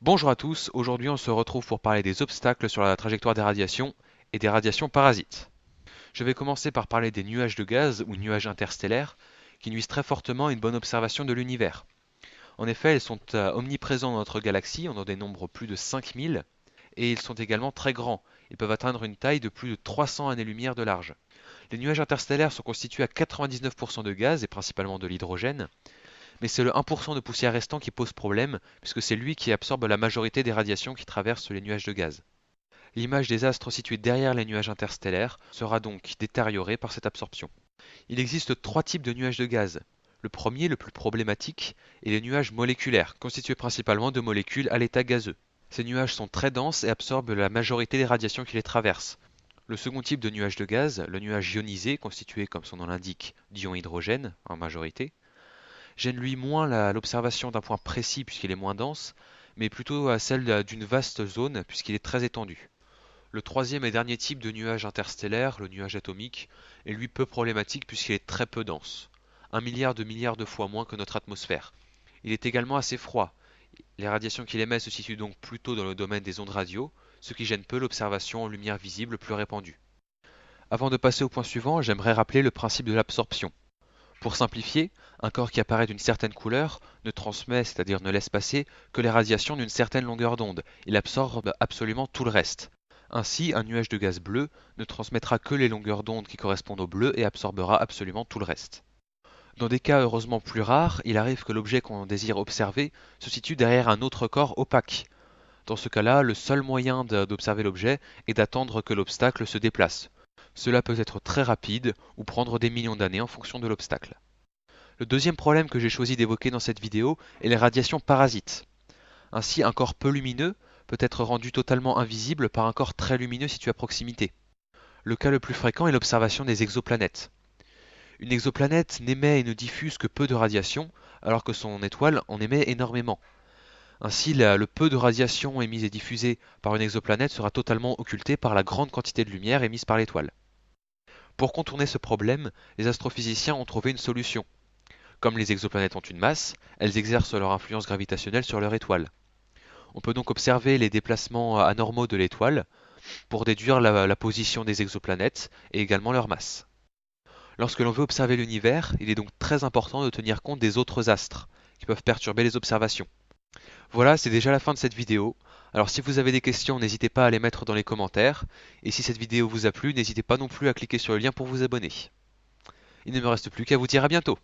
Bonjour à tous, aujourd'hui on se retrouve pour parler des obstacles sur la trajectoire des radiations et des radiations parasites. Je vais commencer par parler des nuages de gaz ou nuages interstellaires qui nuisent très fortement à une bonne observation de l'univers. En effet, ils sont omniprésents dans notre galaxie, on en dénombre plus de 5000, et ils sont également très grands. Ils peuvent atteindre une taille de plus de 300 années-lumière de large. Les nuages interstellaires sont constitués à 99% de gaz et principalement de l'hydrogène, mais c'est le 1% de poussière restant qui pose problème, puisque c'est lui qui absorbe la majorité des radiations qui traversent les nuages de gaz. L'image des astres situés derrière les nuages interstellaires sera donc détériorée par cette absorption. Il existe trois types de nuages de gaz. Le premier, le plus problématique, est les nuages moléculaires, constitués principalement de molécules à l'état gazeux. Ces nuages sont très denses et absorbent la majorité des radiations qui les traversent. Le second type de nuage de gaz, le nuage ionisé, constitué comme son nom l'indique d'ions hydrogène en majorité, gêne lui moins l'observation d'un point précis puisqu'il est moins dense, mais plutôt à celle d'une vaste zone puisqu'il est très étendu. Le troisième et dernier type de nuage interstellaire, le nuage atomique, est lui peu problématique puisqu'il est très peu dense, 1 milliard de fois moins que notre atmosphère. Il est également assez froid. Les radiations qu'il émet se situent donc plutôt dans le domaine des ondes radio, ce qui gêne peu l'observation en lumière visible plus répandue. Avant de passer au point suivant, j'aimerais rappeler le principe de l'absorption. Pour simplifier, un corps qui apparaît d'une certaine couleur ne transmet, c'est-à-dire ne laisse passer, que les radiations d'une certaine longueur d'onde. Il absorbe absolument tout le reste. Ainsi, un nuage de gaz bleu ne transmettra que les longueurs d'onde qui correspondent au bleu et absorbera absolument tout le reste. Dans des cas heureusement plus rares, il arrive que l'objet qu'on désire observer se situe derrière un autre corps opaque. Dans ce cas-là, le seul moyen d'observer l'objet est d'attendre que l'obstacle se déplace. Cela peut être très rapide ou prendre des millions d'années en fonction de l'obstacle. Le deuxième problème que j'ai choisi d'évoquer dans cette vidéo est les radiations parasites. Ainsi, un corps peu lumineux peut être rendu totalement invisible par un corps très lumineux situé à proximité. Le cas le plus fréquent est l'observation des exoplanètes. Une exoplanète n'émet et ne diffuse que peu de radiation, alors que son étoile en émet énormément. Ainsi, le peu de radiation émise et diffusée par une exoplanète sera totalement occulté par la grande quantité de lumière émise par l'étoile. Pour contourner ce problème, les astrophysiciens ont trouvé une solution. Comme les exoplanètes ont une masse, elles exercent leur influence gravitationnelle sur leur étoile. On peut donc observer les déplacements anormaux de l'étoile pour déduire la position des exoplanètes et également leur masse. Lorsque l'on veut observer l'univers, il est donc très important de tenir compte des autres astres qui peuvent perturber les observations. Voilà, c'est déjà la fin de cette vidéo. Alors si vous avez des questions, n'hésitez pas à les mettre dans les commentaires. Et si cette vidéo vous a plu, n'hésitez pas non plus à cliquer sur le lien pour vous abonner. Il ne me reste plus qu'à vous dire à bientôt.